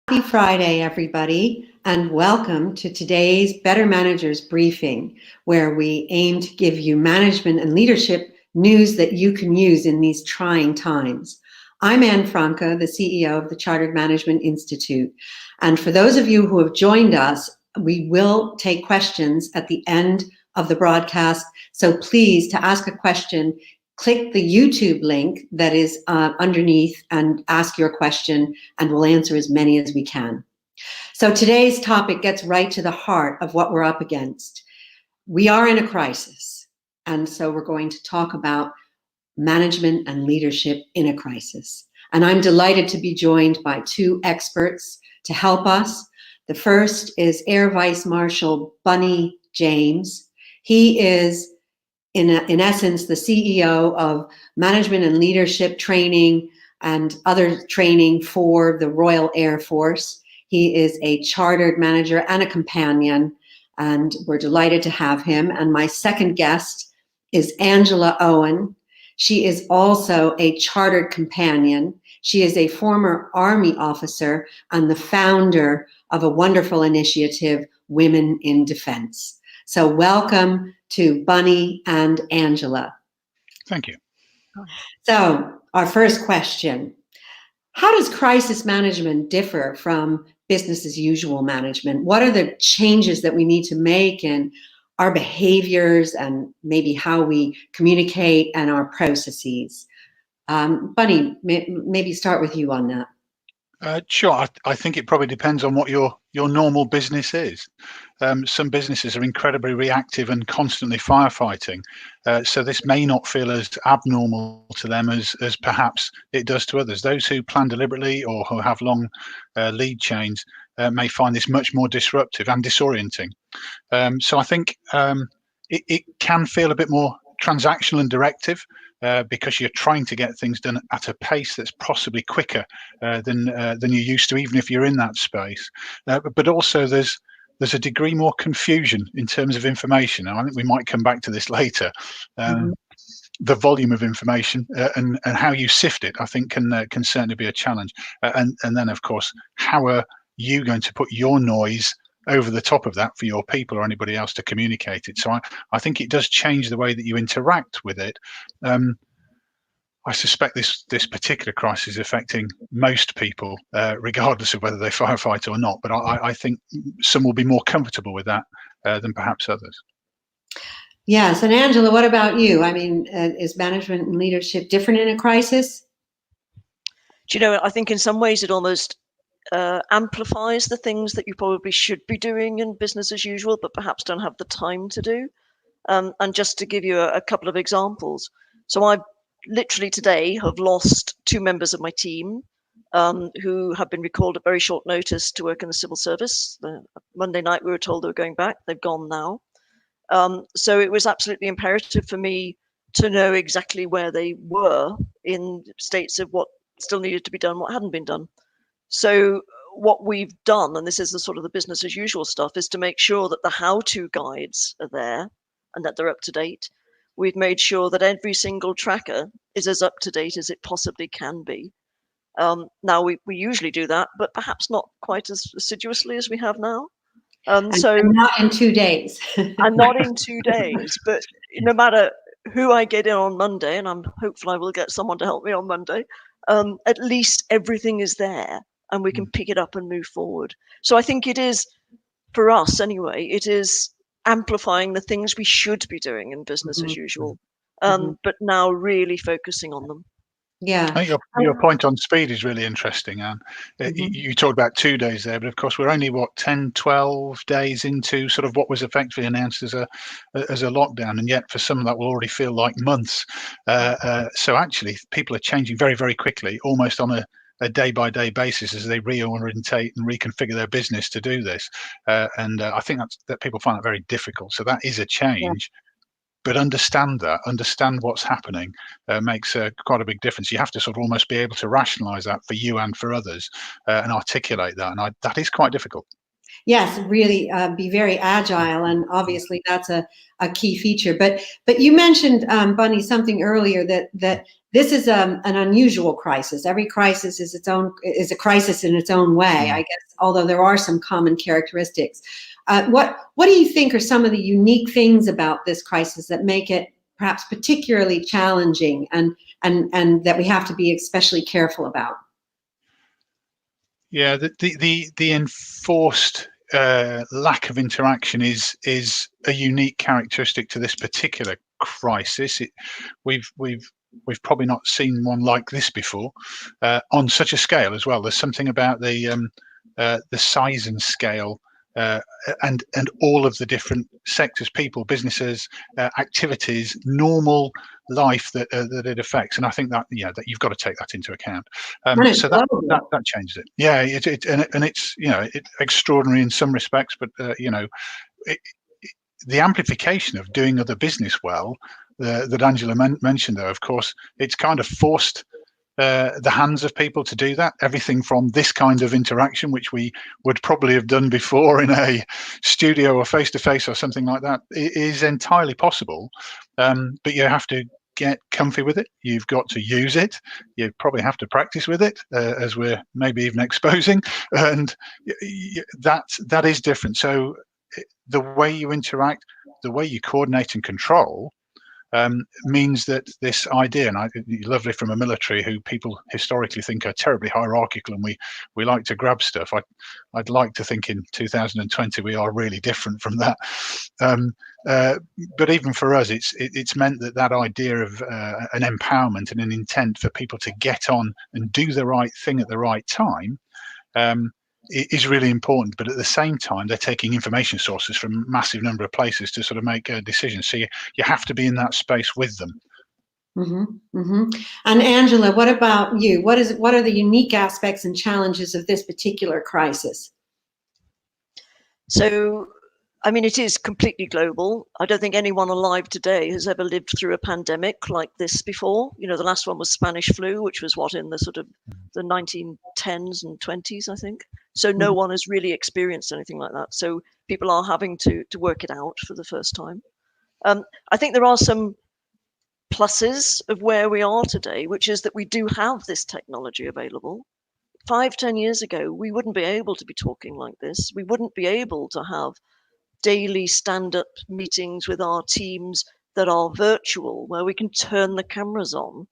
Happy Friday, everybody, and welcome to today's Better Managers Briefing, where we aim to give you management and leadership news that you can use in these trying times. I'm Anne Franca, the CEO of the Chartered Management Institute. And for those of you who have joined us, we will take questions at the end of the broadcast. So please, to ask a question, click the YouTube link that is underneath and ask your question, and we'll answer as many as we can. So today's topic gets right to the heart of what we're up against. We are in a crisis, and so we're going to talk about management and leadership in a crisis. And I'm delighted to be joined by two experts to help us. The first is Air Vice Marshal Bunny James. He is in essence, the CEO of management and leadership training and other training for the Royal Air Force. He is a chartered manager and a companion, and we're delighted to have him. And my second guest is Angela Owen. She is also a chartered companion. She is a former Army officer and the founder of a wonderful initiative, Women in Defense. So welcome to Bunny and Angela. Thank you. So our first question, how does crisis management differ from business as usual management? What are the changes that we need to make in our behaviors and maybe how we communicate and our processes? Bunny, maybe start with you on that. Sure. I think it probably depends on what your normal business is. Some businesses are incredibly reactive and constantly firefighting, so this may not feel as abnormal to them as perhaps it does to others. Those who plan deliberately or who have long lead chains may find this much more disruptive and disorienting. So I think it can feel a bit more transactional and directive, because you're trying to get things done at a pace that's possibly quicker than you're used to, even if you're in that space. But also there's a degree more confusion in terms of information. And I think we might come back to this later. The volume of information and how you sift it, I think, can certainly be a challenge. And then, of course, how are you going to put your noise over the top of that for your people or anybody else to communicate it? So I think it does change the way that you interact with it. I suspect this particular crisis is affecting most people, regardless of whether they firefight or not. But I think some will be more comfortable with that than perhaps others. Yes, and Angela, what about you? I mean, is management and leadership different in a crisis? Do you know, I think in some ways it almost amplifies the things that you probably should be doing in business as usual, but perhaps don't have the time to do. And just to give you a couple of examples. So I literally today have lost two members of my team who have been recalled at very short notice to work in the civil service. Monday night we were told they were going back. They've gone now. So it was absolutely imperative for me to know exactly where they were in states of what still needed to be done, what hadn't been done. So what we've done, and this is the sort of the business as usual stuff, is to make sure that the how-to guides are there and that they're up to date. We've made sure that every single tracker is as up to date as it possibly can be. Now we usually do that, but perhaps not quite as assiduously as we have now. So not in 2 days. And not in 2 days, but no matter who I get in on Monday, and I'm hopeful I will get someone to help me on Monday, at least everything is there and we can pick it up and move forward. So I think it is, for us anyway, it is amplifying the things we should be doing in business as usual, but now really focusing on them. Yeah. I think your point on speed is really interesting, Anne. You talked about 2 days there, but of course we're only 10, 12 days into sort of what was effectively announced as a lockdown, and yet for some that will already feel like months. So actually people are changing very, very quickly, almost on a day-by-day basis as they reorientate and reconfigure their business to do this. And I think that people find that very difficult. So that is a change. Yeah. But understand what's happening makes quite a big difference. You have to sort of almost be able to rationalize that for you and for others and articulate that. And that is quite difficult. Yes, really be very agile, and obviously that's a key feature. But you mentioned, Bunny, something earlier that this is an unusual crisis. Every crisis is a crisis in its own way, I guess. Although there are some common characteristics. What do you think are some of the unique things about this crisis that make it perhaps particularly challenging, and that we have to be especially careful about? Yeah, the enforced lack of interaction is a unique characteristic to this particular crisis. We've probably not seen one like this before on such a scale as well. There's something about the size and scale and all of the different sectors, people, businesses, activities, normal life that it affects, and I think that that you've got to take that into account. So that changes it. Yeah, and it's it's extraordinary in some respects, but the amplification of doing other business well that Angela mentioned, though, of course, it's kind of forced the hands of people to do that. Everything from this kind of interaction, which we would probably have done before in a studio or face-to-face or something like that, is entirely possible. But you have to get comfy with it. You've got to use it. You probably have to practice with it, as we're maybe even exposing, and that is different. So the way you interact, the way you coordinate and control means that this idea, and lovely from a military who people historically think are terribly hierarchical, and we like to grab stuff. I'd like to think in 2020 we are really different from that. But even for us, it's meant that idea of an empowerment and an intent for people to get on and do the right thing at the right time is really important. But at the same time, they're taking information sources from a massive number of places to sort of make decisions. So you have to be in that space with them. And Angela, what about you? What are the unique aspects and challenges of this particular crisis? So, I mean, it is completely global. I don't think anyone alive today has ever lived through a pandemic like this before. The last one was Spanish flu, which was in the sort of the 1910s and 20s, I think. So no one has really experienced anything like that. So people are having to work it out for the first time. I think there are some pluses of where we are today, which is that we do have this technology available. 5-10 years ago, we wouldn't be able to be talking like this. We wouldn't be able to have daily stand-up meetings with our teams that are virtual, where we can turn the cameras on.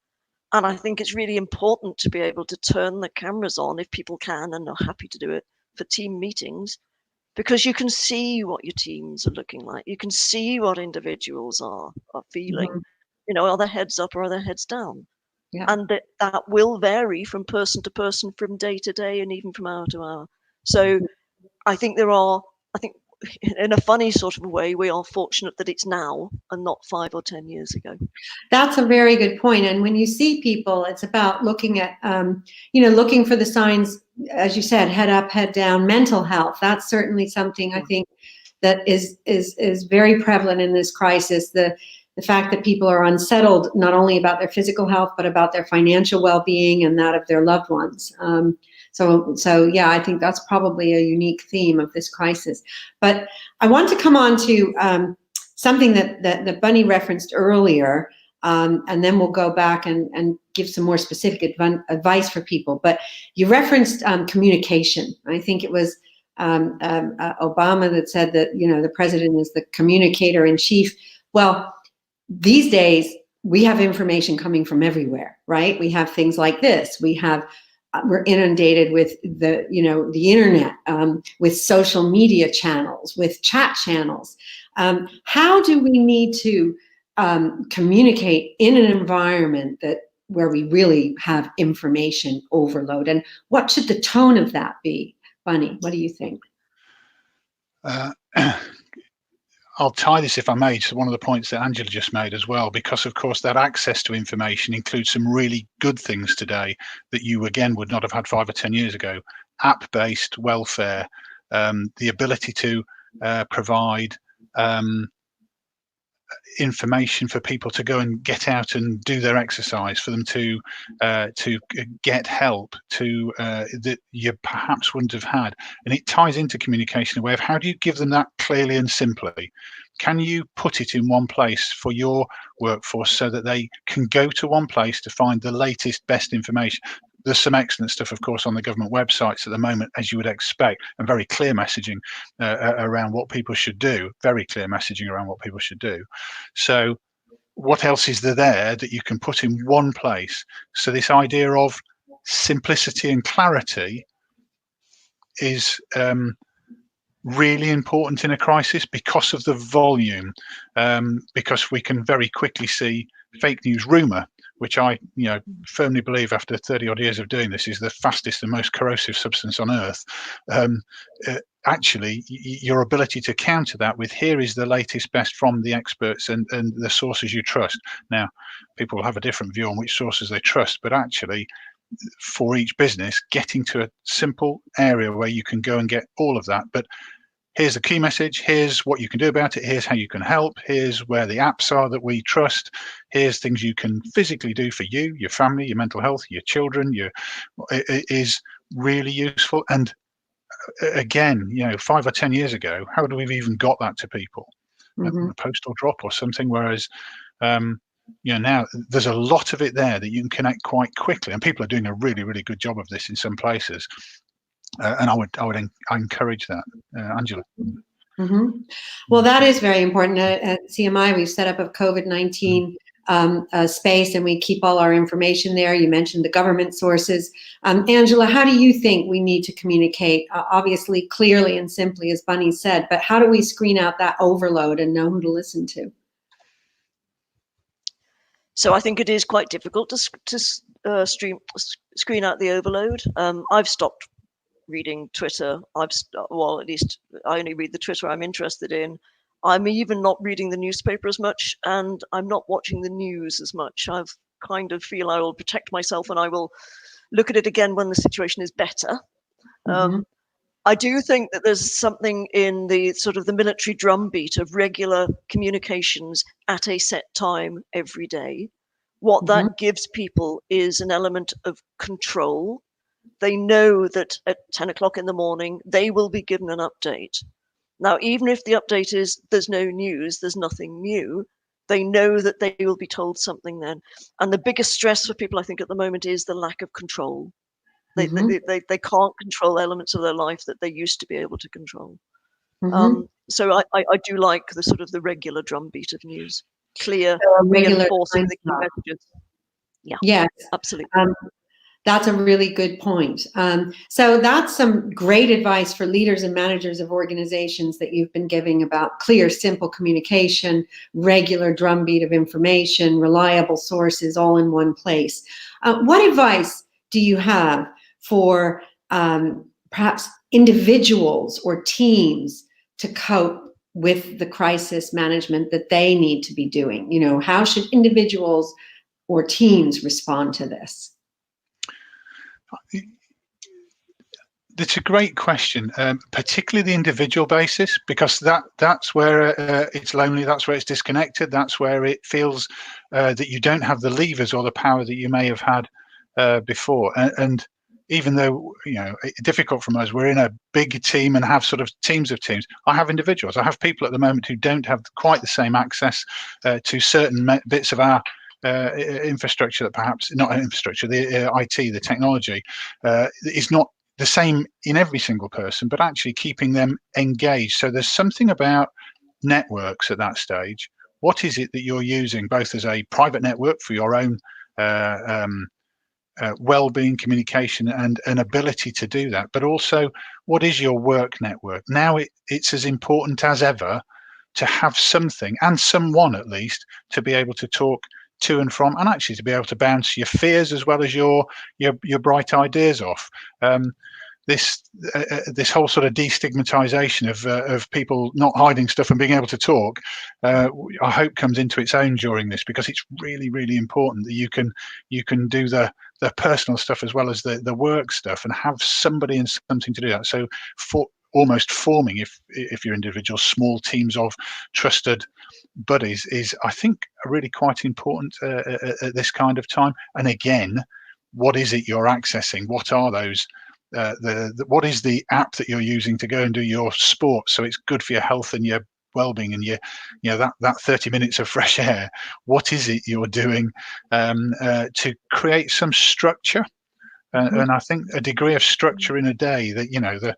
And I think it's really important to be able to turn the cameras on if people can and are happy to do it for team meetings, because you can see what your teams are looking like. You can see what individuals are feeling. Are their heads up or are their heads down? Yeah. And that will vary from person to person, from day to day, and even from hour to hour. So I think in a funny sort of way, we are fortunate that it's now and not 5 or 10 years ago. That's a very good point. And when you see people, it's about looking at, looking for the signs, as you said, head up, head down, mental health. That's certainly something I think that is very prevalent in this crisis. The fact that people are unsettled, not only about their physical health, but about their financial well-being and that of their loved ones. So yeah, I think that's probably a unique theme of this crisis. But I want to come on to something that Bunny referenced earlier, and then we'll go back and give some more specific advice for people. But you referenced communication. I think it was Obama that said that the president is the communicator in chief. Well, these days we have information coming from everywhere, right? We have things like this. We're inundated with the internet, with social media channels, with chat channels. How do we need to communicate in an environment where we really have information overload? And what should the tone of that be? Bunny, what do you think? I'll tie this, if I may, to one of the points that Angela just made as well, because of course that access to information includes some really good things today that you again would not have had 5 or 10 years ago. App-based welfare, the ability to provide information for people to go and get out and do their exercise, for them to get help that you perhaps wouldn't have had. And it ties into communication, a way of how do you give them that clearly and simply? Can you put it in one place for your workforce so that they can go to one place to find the latest, best information? There's some excellent stuff, of course, on the government websites at the moment, as you would expect, and very clear messaging around what people should do, very clear messaging around what people should do. So what else is there that you can put in one place? So this idea of simplicity and clarity is really important in a crisis because of the volume, because we can very quickly see fake news rumor, which I firmly believe, after 30 odd years of doing this, is the fastest and most corrosive substance on earth. Actually, your ability to counter that with, here is the latest best from the experts and the sources you trust. Now, people will have a different view on which sources they trust, but actually, for each business, getting to a simple area where you can go and get all of that. But here's the key message, here's what you can do about it, here's how you can help, here's where the apps are that we trust, here's things you can physically do for you, your family, your mental health, your children. It is really useful. And again, 5 or 10 years ago, how would we have even got that to people? A postal drop or something. Whereas now there's a lot of it there that you can connect quite quickly, and people are doing a really, really good job of this in some places. And I would encourage that, Angela. Well, that is very important. At CMI, we've set up a COVID-19 space, and we keep all our information there. You mentioned the government sources. Angela, how do you think we need to communicate? Obviously, clearly and simply, as Bunny said, but how do we screen out that overload and know who to listen to? So I think it is quite difficult to screen out the overload. I've stopped reading Twitter. Well, at least I only read the Twitter I'm interested in. I'm even not reading the newspaper as much, and I'm not watching the news as much. I've kind of feel I will protect myself, and I will look at it again when the situation is better. I do think that there's something in the sort of the military drumbeat of regular communications at a set time every day. What that gives people is an element of control. They know that at 10 o'clock in the morning, they will be given an update. Now, even if the update is there's no news, there's nothing new, they know that they will be told something then. And the biggest stress for people, I think, at the moment is the lack of control. They can't control elements of their life that they used to be able to control. So I do like the sort of the regular drumbeat of news, clear, reinforcing the key messages. Yeah, yes, absolutely. That's a really good point. So that's some great advice for leaders and managers of organizations that you've been giving about clear, simple communication, regular drumbeat of information, reliable sources, all in one place. What advice do you have for perhaps individuals or teams to cope with the crisis management that they need to be doing? How should individuals or teams respond to this? That's a great question, particularly the individual basis, because that's where it's lonely, that's where it's disconnected, that's where it feels that you don't have the levers or the power that you may have had before. And even though it's difficult from us, we're in a big team and have sort of teams of teams. I have individuals. I have people at the moment who don't have quite the same access to certain bits of our infrastructure, that perhaps not infrastructure, the IT, the technology is not the same in every single person, but actually keeping them engaged. So there's something about networks at that stage. What is it that you're using, both as a private network for your own well-being, communication, and an ability to do that, but also what is your work network? Now it's as important as ever to have something, and someone at least, to be able to talk to and from, and actually to be able to bounce your fears as well as your bright ideas off. This whole sort of destigmatization of people not hiding stuff and being able to talk, I hope comes into its own during this, because it's really, really important that you can do the personal stuff as well as the work stuff, and have somebody and something to do that. So almost forming, if you're individual, small teams of trusted buddies is, I think, really quite important at this kind of time. And again, what is it you're accessing? What are those? What is the app that you're using to go and do your sport? So it's good for your health and your well-being and that 30 minutes of fresh air. What is it you're doing to create some structure? And I think a degree of structure in a day, that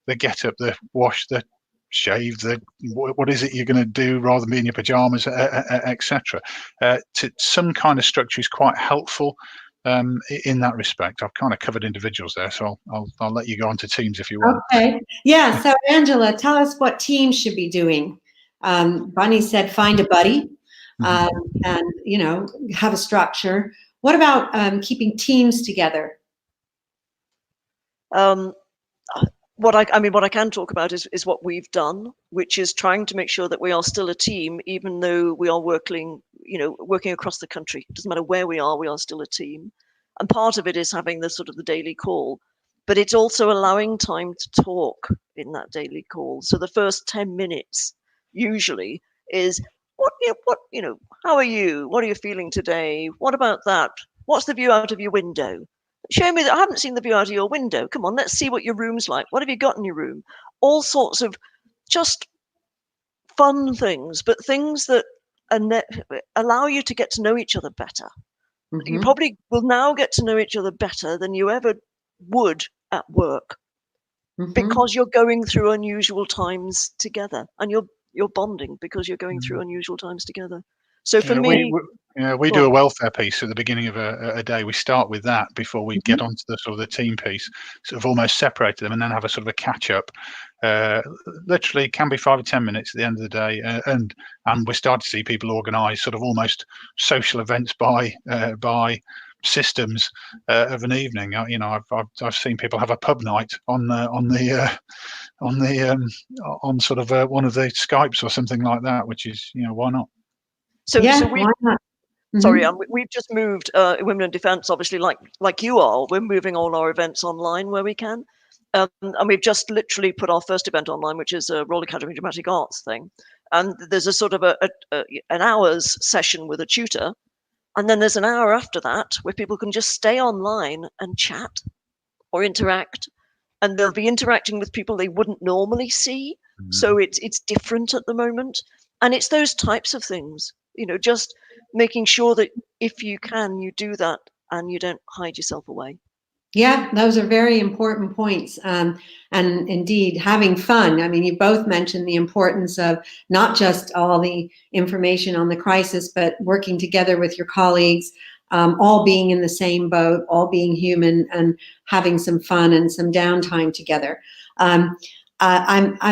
the get up, the wash, the shave, the what is it you're going to do rather than be in your pajamas, etc. To some kind of structure is quite helpful in that respect. I've kind of covered individuals there, so I'll let you go on to teams if you want. Okay. Yeah. So Angela, tell us what teams should be doing. Bunny said find a buddy, and have a structure. What about keeping teams together? What I can talk about is what we've done, which is trying to make sure that we are still a team, even though we are working across the country. It doesn't matter where we are still a team. And part of it is having the daily call, but it's also allowing time to talk in that daily call. So the first 10 minutes usually is how are you? What are you feeling today? What about that? What's the view out of your window? Show me that. I haven't seen the view out of your window. Come on, let's see what your room's like. What have you got in your room? All sorts of just fun things, but things that allow you to get to know each other better. You probably will now get to know each other better than you ever would at work, because you're going through unusual times together, and you're bonding because you're going through unusual times together. So for me, we do a welfare piece at the beginning of a day. We start with that before we get onto the team piece, sort of almost separate them, and then have a sort of a catch up. Literally can be 5 or 10 minutes at the end of the day, and we start to see people organise sort of almost social events by systems of an evening. I've seen people have a pub night on sort of one of the Skypes or something like that, which is why not? So we've just moved Women in Defence, obviously, like you are. We're moving all our events online where we can. And we've just literally put our first event online, which is a Royal Academy of Dramatic Arts thing. And there's a sort of an hour's session with a tutor. And then there's an hour after that where people can just stay online and chat or interact. And they'll be interacting with people they wouldn't normally see. So it's different at the moment. And it's those types of things, just making sure that if you can, you do that and you don't hide yourself away. Yeah, those are very important points. And indeed, having fun. I mean, you both mentioned the importance of not just all the information on the crisis, but working together with your colleagues, all being in the same boat, all being human, and having some fun and some downtime together. I'm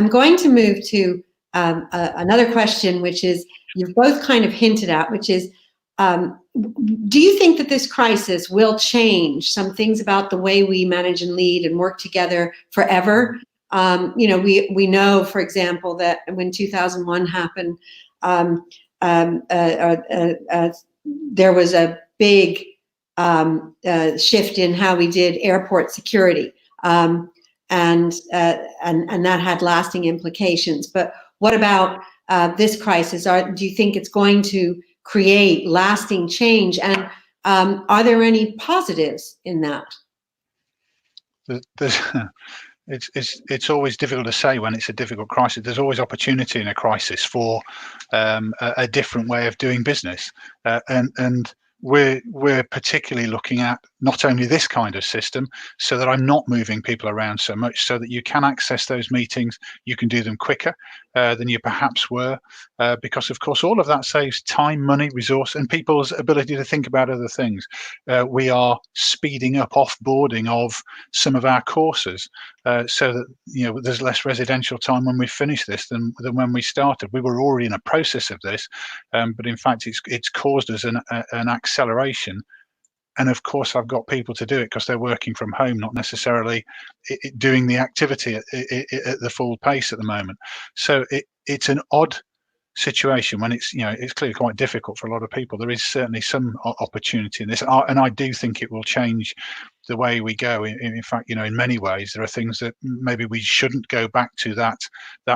going to move to another question, which is you've both kind of hinted at, which is, do you think that this crisis will change some things about the way we manage and lead and work together forever? We know, for example, that when 2001 happened, there was a big shift in how we did airport security, and that had lasting implications. But what about this crisis? Do you think it's going to create lasting change, and are there any positives in that? It's always difficult to say when it's a difficult crisis. There's always opportunity in a crisis for a different way of doing business, and we're particularly looking at not only this kind of system, so that I'm not moving people around so much, so that you can access those meetings, you can do them quicker than you perhaps were, because of course all of that saves time, money, resource, and people's ability to think about other things. We are speeding up offboarding of some of our courses, so that there's less residential time when we finish this than when we started. We were already in a process of this, but in fact it's caused us an acceleration. And of course I've got people to do it because they're working from home, not necessarily doing the activity at the full pace at the moment. So it's an odd situation when it's clearly quite difficult for a lot of people. There is certainly some opportunity in this, and I do think it will change the way we go. In fact, in many ways there are things that maybe we shouldn't go back to that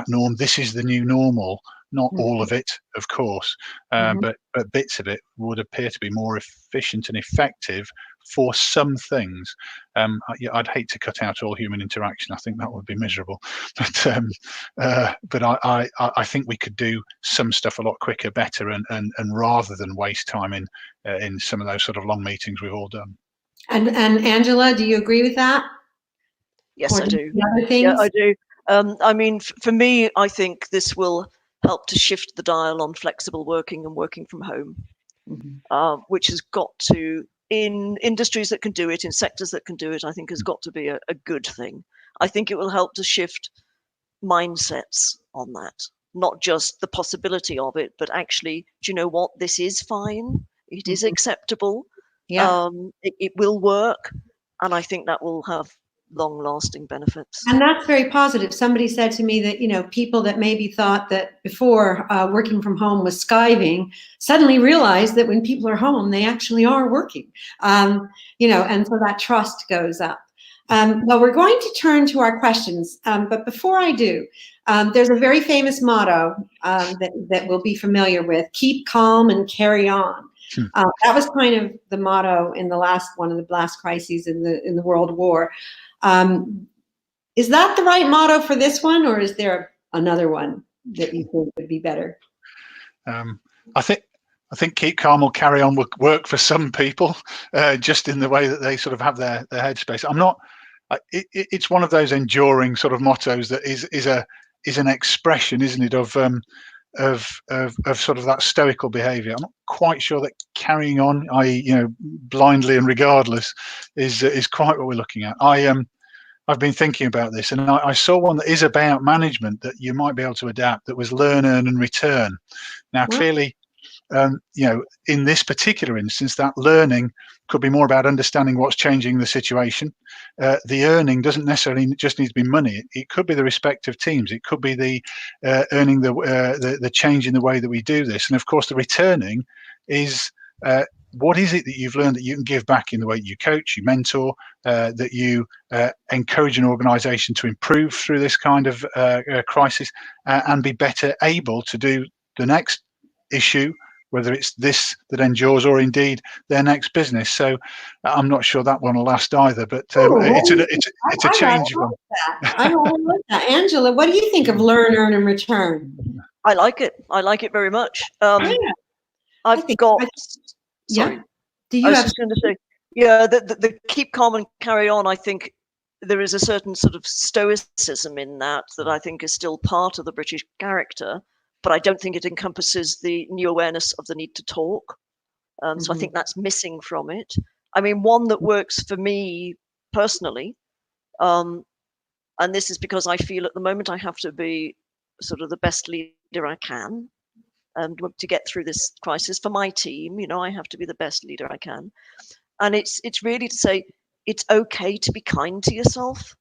norm. This is the new normal, Not all of it, of course, but bits of it would appear to be more efficient and effective for some things. I'd hate to cut out all human interaction. I think that would be miserable. But I think we could do some stuff a lot quicker, better, and rather than waste time in some of those sort of long meetings we've all done. And Angela, do you agree with that? Yes, I do. Other things? Yeah, I do. I mean, for me, I think this will help to shift the dial on flexible working and working from home, which has got to, in industries that can do it, in sectors that can do it, I think has got to be a good thing. I think it will help to shift mindsets on that, not just the possibility of it, but actually, do you know what? This is fine. It is acceptable. Yeah. It will work. And I think that will have long-lasting benefits. And that's very positive. Somebody said to me that, you know, people that maybe thought that before working from home was skiving suddenly realized that when people are home, they actually are working, you know, and so that trust goes up. Well, we're going to turn to our questions, but before I do, there's a very famous motto that we'll be familiar with: keep calm and carry on. That was kind of the motto in one of the last crises in the World War. Is that the right motto for this one, or is there another one that you think would be better? I think keep calm or carry on will work for some people, just in the way that they sort of have their headspace. I'm not. It's one of those enduring sort of mottos that is an expression, isn't it, of sort of that stoical behaviour. I'm not quite sure that carrying on, i.e., you know, blindly and regardless, is quite what we're looking at. I've been thinking about this, and I saw one that is about management that you might be able to adapt. That was learn, earn, and return. Now, clearly, you know, in this particular instance, that learning could be more about understanding what's changing the situation. The earning doesn't necessarily just need to be money. It could be the respect of teams. It could be the earning the change in the way that we do this. And of course, the returning is what is it that you've learned that you can give back in the way you coach, you mentor, that you encourage an organisation to improve through this kind of crisis and be better able to do the next issue, whether it's this that endures or indeed their next business. So I'm not sure that one will last either, but it's a change one. I like that. Angela, what do you think of learn, earn, and return? I like it. I like it very much. Yeah. Sorry. Do you I was just going to say, yeah, the keep calm and carry on. I think there is a certain sort of stoicism in that I think is still part of the British character, but I don't think it encompasses the new awareness of the need to talk. So I think that's missing from it. I mean, one that works for me personally, and this is because I feel at the moment I have to be sort of the best leader I can. To get through this crisis for my team, you know, I have to be the best leader I can. And it's really to say, it's okay to be kind to yourself.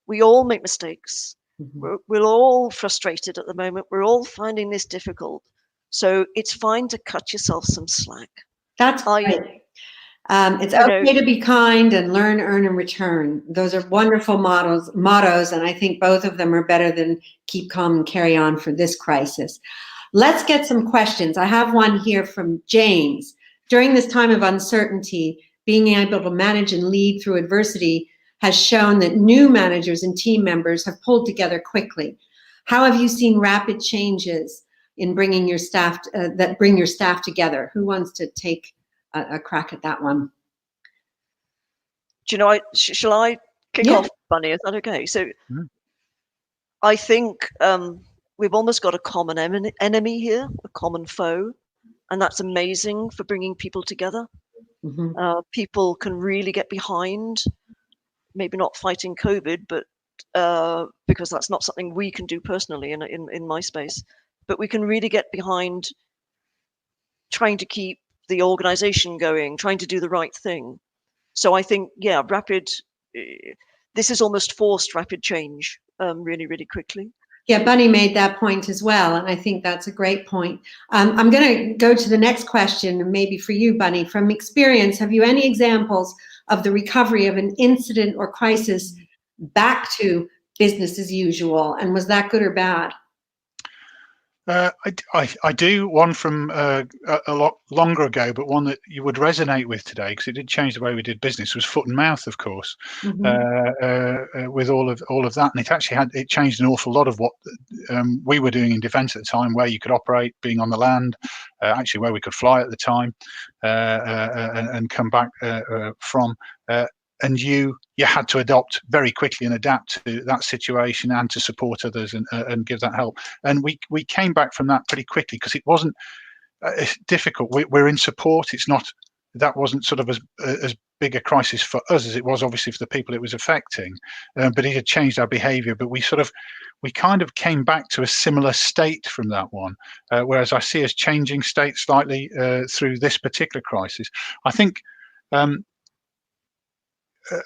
We all make mistakes. We're all frustrated at the moment. We're all finding this difficult. So it's fine to cut yourself some slack. That's great. It's okay to be kind and learn, earn, and return. Those are wonderful mottos, and I think both of them are better than keep calm and carry on for this crisis. Let's get some questions. I have one here from James. During this time of uncertainty, being able to manage and lead through adversity has shown that new managers and team members have pulled together quickly. How have you seen rapid changes in bringing your staff that bring your staff together? Who wants to take a crack at that one? Do you know, shall I kick off, Bunny? Is that okay? So I think we've almost got a common enemy here, a common foe, and that's amazing for bringing people together. People can really get behind, maybe not fighting COVID, but because that's not something we can do personally in my space, but we can really get behind trying to keep the organization going, trying to do the right thing. So I think, yeah, this is almost forced rapid change really, really quickly. Yeah, Bunny made that point as well, and I think that's a great point. I'm going to go to the next question, and maybe for you, Bunny. From experience, have you any examples of the recovery of an incident or crisis back to business as usual, and was that good or bad? I do one from a lot longer ago, but one that you would resonate with today because it did change the way we did business. Was foot and mouth, of course, with all of that, and it changed an awful lot of what we were doing in defence at the time, where you could operate, being on the land, actually where we could fly at the time, and come back from. And you had to adopt very quickly and adapt to that situation and to support others and give that help. And we came back from that pretty quickly because it wasn't difficult. We're in support. That wasn't sort of as big a crisis for us as it was obviously for the people it was affecting. But it had changed our behaviour. But we kind of came back to a similar state from that one. Whereas I see us changing state slightly through this particular crisis. I think.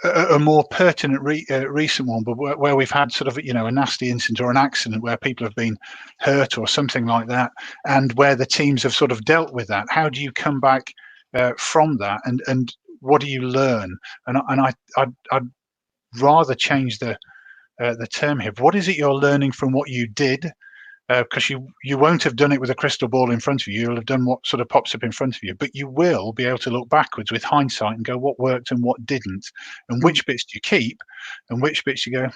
A more pertinent recent one, but where we've had sort of a nasty incident or an accident where people have been hurt or something like that, and where the teams have sort of dealt with that. How do you come back from that, and what do you learn? And I'd rather change the term here. What is it you're learning from what you did? Because you won't have done it with a crystal ball in front of you. You'll have done what sort of pops up in front of you, but you will be able to look backwards with hindsight and go, what worked and what didn't, and which bits do you keep, and which bits you go,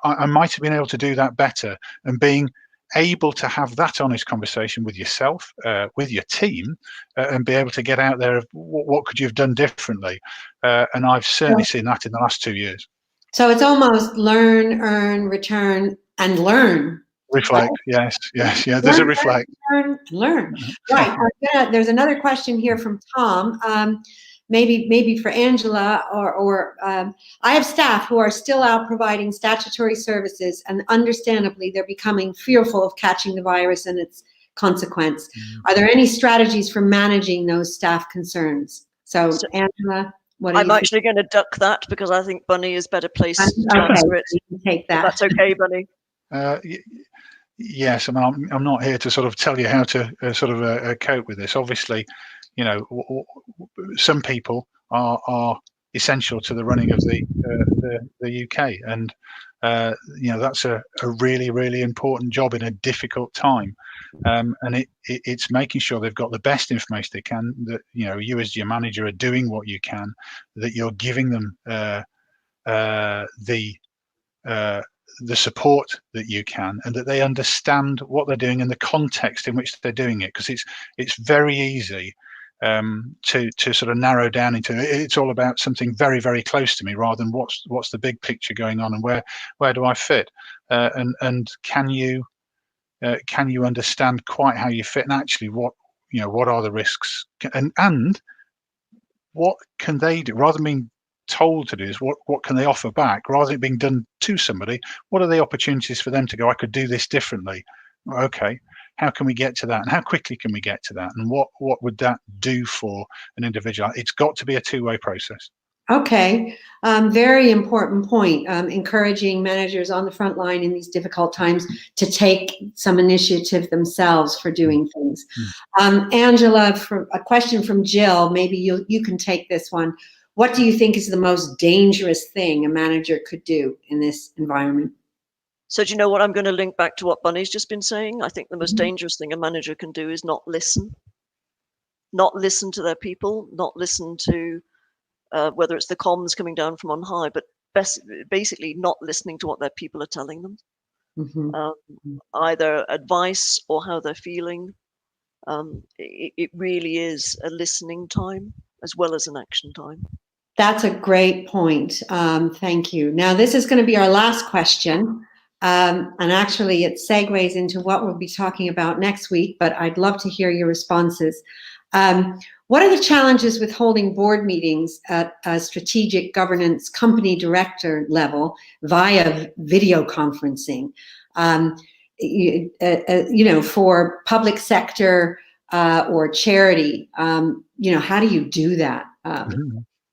I might have been able to do that better. And being able to have that honest conversation with yourself, with your team, and be able to get out there of what could you have done differently. And I've certainly seen that in the last 2 years. So it's almost learn, earn, return, and learn. Reflect, right? Yes. There's a reflect. Learn. Right. There's another question here from Tom. Maybe for Angela or I have staff who are still out providing statutory services, and understandably, they're becoming fearful of catching the virus and its consequence. Are there any strategies for managing those staff concerns? So Angela, what are you I'm actually going to duck that because I think Bunny is better placed to answer it. Take that. That's okay, Bunny. Yes, I mean, I'm not here to sort of tell you how to cope with this. Obviously, some people are essential to the running of the UK, and that's a really, really important job in a difficult time. And it's making sure they've got the best information they can. That you as your manager are doing what you can. That you're giving them the support that you can, and that they understand what they're doing and the context in which they're doing it, because it's very easy to sort of narrow down into it's all about something very, very close to me, rather than what's the big picture going on and where do I fit, and can you understand quite how you fit, and actually what are the risks, and what can they do, rather than being told to do is what can they offer back, rather than it being done to somebody. What are the opportunities for them to go, I could do this differently? Okay, how can we get to that, and how quickly can we get to that, and what would that do for an individual? It's got to be a two-way process. Okay, very important point. Encouraging managers on the front line in these difficult times to take some initiative themselves for doing things. Angela, for a question from Jill, maybe you can take this one. What do you think is the most dangerous thing a manager could do in this environment? So do you know what? I'm going to link back to what Bunny's just been saying. I think the most dangerous thing a manager can do is not listen. Not listen to their people, not listen to whether it's the comms coming down from on high, but basically not listening to what their people are telling them. Either advice or how they're feeling. It really is a listening time as well as an action time. That's a great point. Thank you. Now, this is going to be our last question. And actually, it segues into what we'll be talking about next week, but I'd love to hear your responses. What are the challenges with holding board meetings at a strategic governance company director level via video conferencing? For public sector or charity, how do you do that?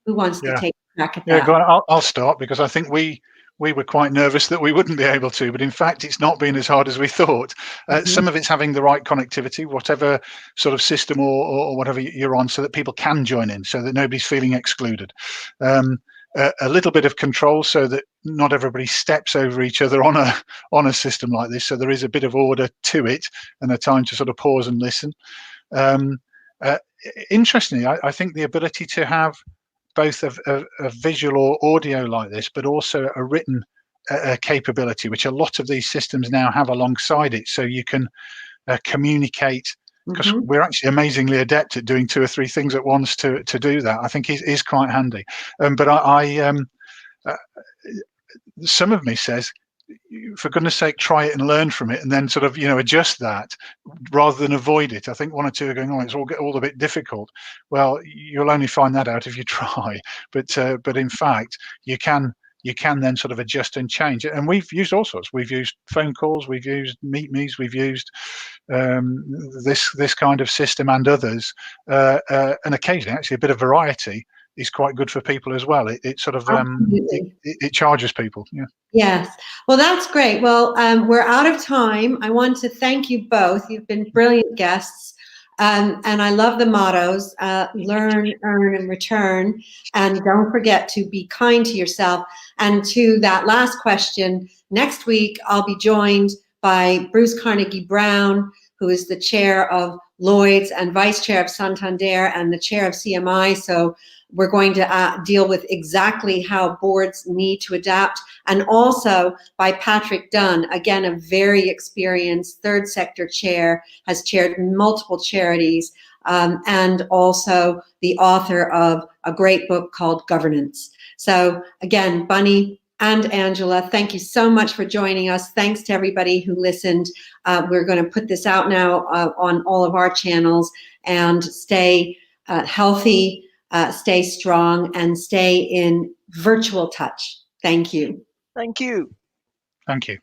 Who wants to take a crack at that? Yeah, go on. I'll start, because I think we were quite nervous that we wouldn't be able to, but in fact, it's not been as hard as we thought. Some of it's having the right connectivity, whatever sort of system or whatever you're on, so that people can join in, so that nobody's feeling excluded. a little bit of control so that not everybody steps over each other on a system like this. So there is a bit of order to it and a time to sort of pause and listen. Interestingly, I think the ability to have both a visual or audio like this, but also a written capability, which a lot of these systems now have alongside it, so you can communicate, because we're actually amazingly adept at doing 2 or 3 things at once to do that. I think is quite handy. But some of me says, for goodness sake, try it and learn from it, and then sort of adjust that rather than avoid it. I think one or two are going, oh, it's all a bit difficult. Well, you'll only find that out if you try. But in fact, you can then sort of adjust and change it. And we've used all sorts. We've used phone calls, we've used Meet Me's, we've used this kind of system and others, and occasionally actually a bit of variety is quite good for people as well. It sort of it charges people. Yeah. Yes. Well, that's great. Well, we're out of time. I want to thank you both. You've been brilliant guests. And I love the mottos, learn, earn, and return. And don't forget to be kind to yourself. And to that last question, next week, I'll be joined by Bruce Carnegie Brown, who is the chair of Lloyd's and vice chair of Santander and the chair of CMI. So we're going to deal with exactly how boards need to adapt, and also by Patrick Dunn, again, a very experienced third sector chair, has chaired multiple charities, and also the author of a great book called Governance. So again, Bunny and Angela, thank you so much for joining us. Thanks to everybody who listened. We're going to put this out now on all of our channels, and stay healthy, stay strong, and stay in virtual touch. Thank you. Thank you. Thank you.